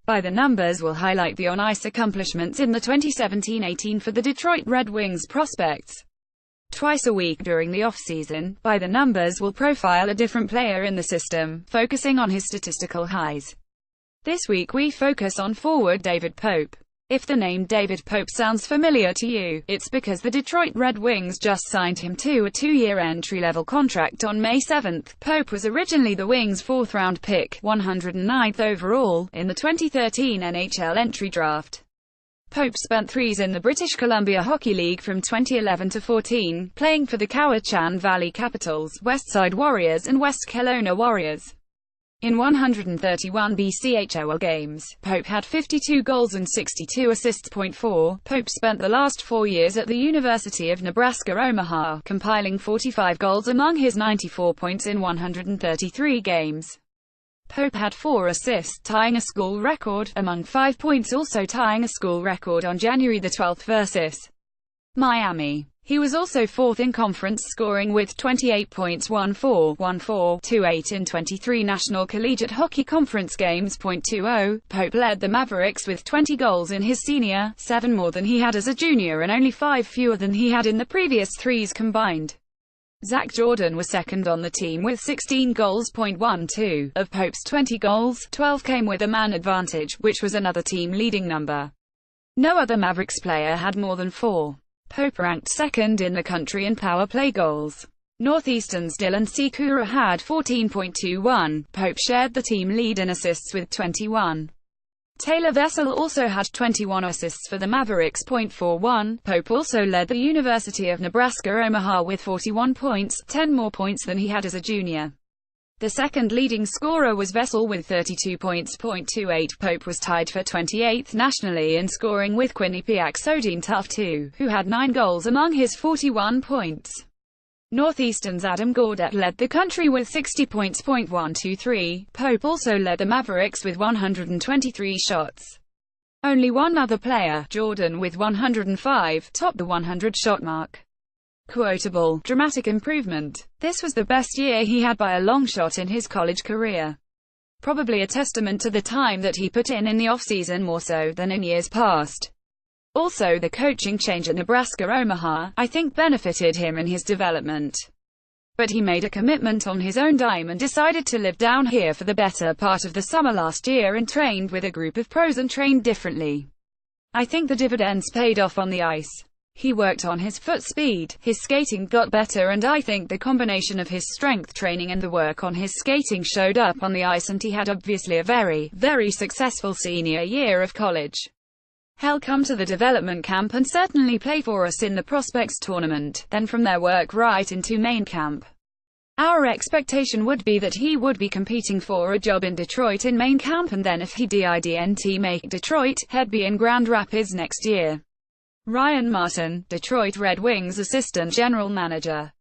By the numbers will highlight the on-ice accomplishments in the 2017-18 for the Detroit Red Wings prospects. Twice a week during the off-season, By the numbers will profile a different player in the system, focusing on his statistical highs. This week we focus on forward David Pope. If the name David Pope sounds familiar to you, it's because the Detroit Red Wings just signed him to a 2-year entry-level contract on May 7. Pope was originally the Wings' 4th-round pick, 109th overall, in the 2013 NHL entry draft. Pope spent 3 years in the British Columbia Hockey League from 2011 to 14, playing for the Cowichan Valley Capitals, Westside Warriors and West Kelowna Warriors. In 131 BCHL games, Pope had 52 goals and 62 assists. 4. Pope spent the last 4 years at the University of Nebraska-Omaha, compiling 45 goals among his 94 points in 133 games. Pope had 4 assists, tying a school record, among 5 points, also tying a school record on January 12 versus Miami. He was also 4th in conference scoring with 28 points, 1-4, 1-4, 2-8 in 23 National Collegiate Hockey Conference games. 20. Pope led the Mavericks with 20 goals in his senior, 7 more than he had as a junior and only 5 fewer than he had in the previous 3s combined. Zach Jordan was second on the team with 16 goals. 12. Of Pope's 20 goals, 12 came with a man advantage, which was another team-leading number. No other Mavericks player had more than 4. Pope ranked second in the country in power play goals. Northeastern's Dylan Sikura had 14.21. Pope shared the team lead in assists with 21. Taylor Vessel also had 21 assists for the Mavericks. 41. Pope also led the University of Nebraska-Omaha with 41 points, 10 more points than he had as a junior. The second leading scorer was Vessel with 32 points. 28. Pope was tied for 28th nationally in scoring with Quinnipiac Sodine Tufte, who had 9 goals among his 41 points. Northeastern's Adam Gaudette led the country with 60 points. 123. Pope also led the Mavericks with 123 shots. Only one other player, Jordan with 105, topped the 100-shot mark. Quotable, dramatic improvement. This was the best year he had by a long shot in his college career. Probably a testament to the time that he put in the off-season more so than in years past. Also, the coaching change at Nebraska-Omaha, I think, benefited him in his development. But he made a commitment on his own dime and decided to live down here for the better part of the summer last year and trained with a group of pros and trained differently. I think the dividends paid off on the ice. He worked on his foot speed, his skating got better, and I think the combination of his strength training and the work on his skating showed up on the ice, and he had obviously a very, very successful senior year of college. He'll come to the development camp and certainly play for us in the prospects tournament, then from there work right into main camp. Our expectation would be that he would be competing for a job in Detroit in main camp, and then if he didn't make Detroit, he'd be in Grand Rapids next year. Ryan Martin, Detroit Red Wings assistant general manager.